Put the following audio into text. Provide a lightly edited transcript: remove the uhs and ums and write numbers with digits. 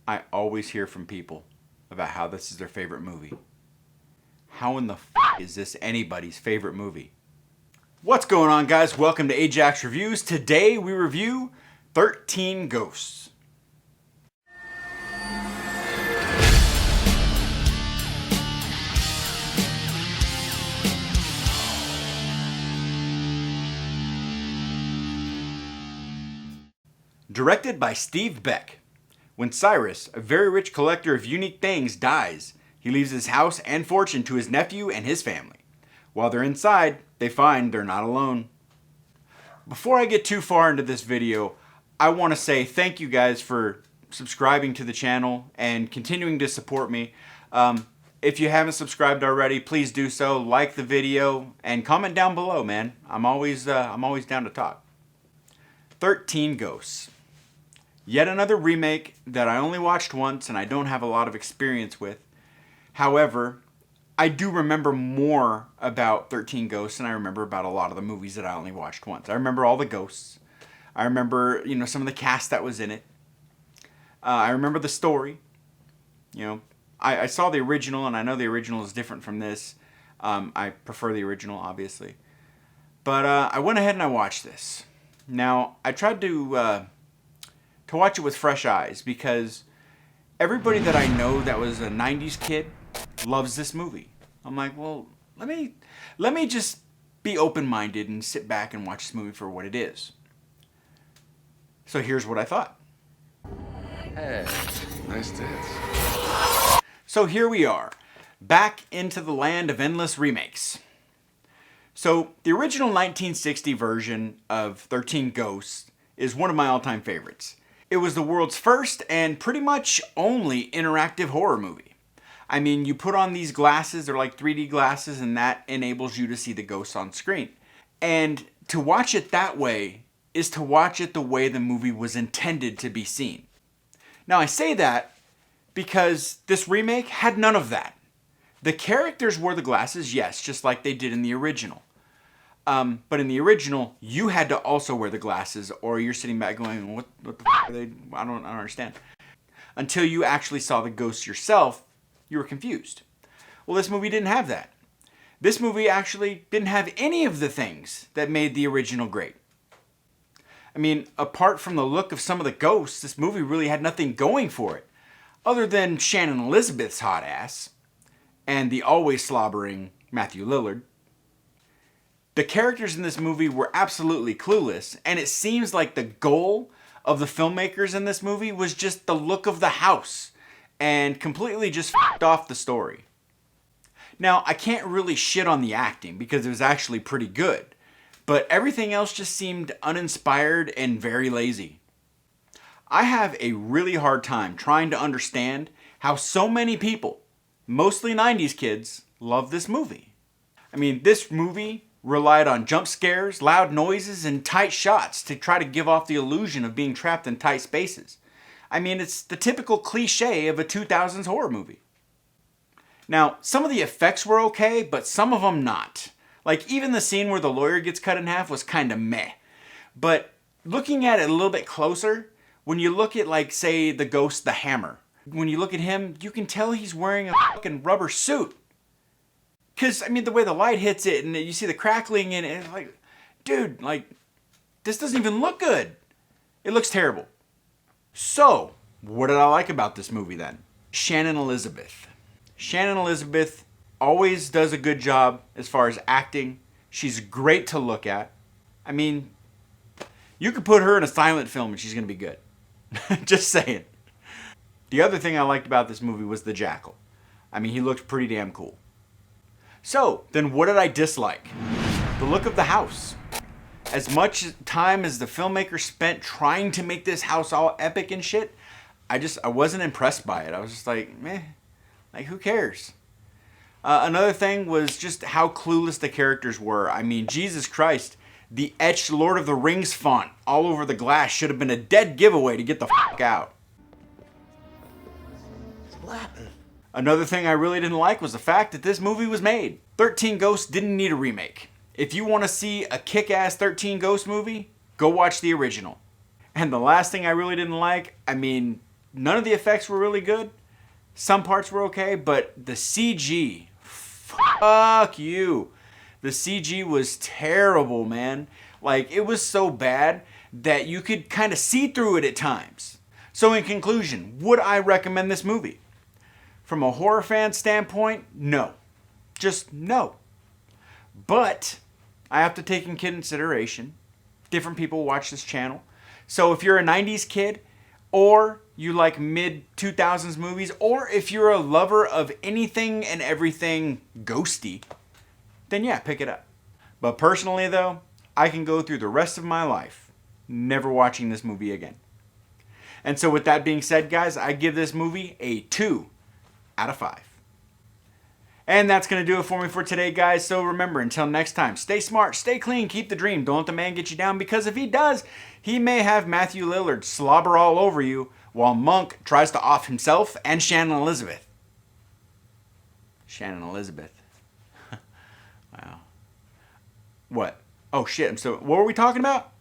I always hear from people about how this is their favorite movie. How in the is this anybody's favorite movie? What's going on, guys? Welcome to Ajax Reviews. Today we review 13 Ghosts. Directed by Steve Beck. When Cyrus, a very rich collector of unique things, dies, he leaves his house and fortune to his nephew and his family. While they're inside, they find they're not alone. Before I get too far into this video, I want to say thank you guys for subscribing to the channel and continuing to support me. If you haven't subscribed already, please do so. Like the video and comment down below, man. I'm always down to talk. 13 Ghosts. Yet another remake that I only watched once and I don't have a lot of experience with. However, I do remember more about 13 Ghosts than I remember about a lot of the movies that I only watched once. I remember all the ghosts. I remember, some of the cast that was in it. I remember the story. I saw the original, and I know the original is different from this. I prefer the original, obviously. But I went ahead and I watched this. Now, I tried to watch it with fresh eyes because everybody that I know that was a 90s kid loves this movie. I'm like, well, let me just be open-minded and sit back and watch this movie for what it is. So here's what I thought. Hey, nice dance. So here we are, back into the land of endless remakes. So the original 1960 version of 13 Ghosts is one of my all-time favorites. It was the world's first and pretty much only interactive horror movie. I mean, you put on these glasses, they're like 3D glasses, and that enables you to see the ghosts on screen. And to watch it that way is to watch it the way the movie was intended to be seen. Now, I say that because this remake had none of that. The characters wore the glasses, yes, just like they did in the original. But in the original, you had to also wear the glasses, or you're sitting back going, what the f are they? I don't understand. Until you actually saw the ghosts yourself, you were confused. Well, this movie didn't have that. This movie actually didn't have any of the things that made the original great. I mean, apart from the look of some of the ghosts, this movie really had nothing going for it, other than Shannon Elizabeth's hot ass, and the always slobbering Matthew Lillard. The characters in this movie were absolutely clueless, and it seems like the goal of the filmmakers in this movie was just the look of the house, and completely just f***ed off the story. Now, I can't really shit on the acting, because it was actually pretty good, but everything else just seemed uninspired and very lazy. I have a really hard time trying to understand how so many people, mostly 90s kids, love this movie. I mean, this movie relied on jump scares, loud noises, and tight shots to try to give off the illusion of being trapped in tight spaces. I mean, it's the typical cliche of a 2000s horror movie. Now, some of the effects were okay, but some of them not. Like, even the scene where the lawyer gets cut in half was kind of meh. But looking at it a little bit closer, when you look at, like, say, the ghost, the Hammer, when you look at him, you can tell he's wearing a fucking rubber suit. Because, I mean, the way the light hits it and you see the crackling in it, it's like, dude, like, this doesn't even look good. It looks terrible. So, what did I like about this movie then? Shannon Elizabeth. Shannon Elizabeth always does a good job as far as acting. She's great to look at. I mean, you could put her in a silent film and she's going to be good. Just saying. The other thing I liked about this movie was the Jackal. I mean, he looked pretty damn cool. So, then what did I dislike? The look of the house. As much time as the filmmaker spent trying to make this house all epic and shit, I wasn't impressed by it. I was just like, meh, like who cares? Another thing was just how clueless the characters were. I mean, Jesus Christ, the etched Lord of the Rings font all over the glass should have been a dead giveaway to get the fuck out. It's Latin. Another thing I really didn't like was the fact that this movie was made. 13 Ghosts didn't need a remake. If you want to see a kick-ass 13 Ghosts movie, go watch the original. And the last thing I really didn't like, I mean, none of the effects were really good. Some parts were okay, but the CG, fuck you. The CG was terrible, man. Like, it was so bad that you could kind of see through it at times. So in conclusion, would I recommend this movie? From a horror fan standpoint, no. Just no. But I have to take in consideration, different people watch this channel. So if you're a 90s kid, or you like mid-2000s movies, or if you're a lover of anything and everything ghosty, then yeah, pick it up. But personally though, I can go through the rest of my life never watching this movie again. And so with that being said, guys, I give this movie a 2 out of 5. And that's going to do it for me for today, guys. So remember, until next time, stay smart, stay clean, keep the dream. Don't let the man get you down, because if he does, he may have Matthew Lillard slobber all over you while Monk tries to off himself and Shannon Elizabeth. Shannon Elizabeth. Wow. What? Oh, shit. So what were we talking about?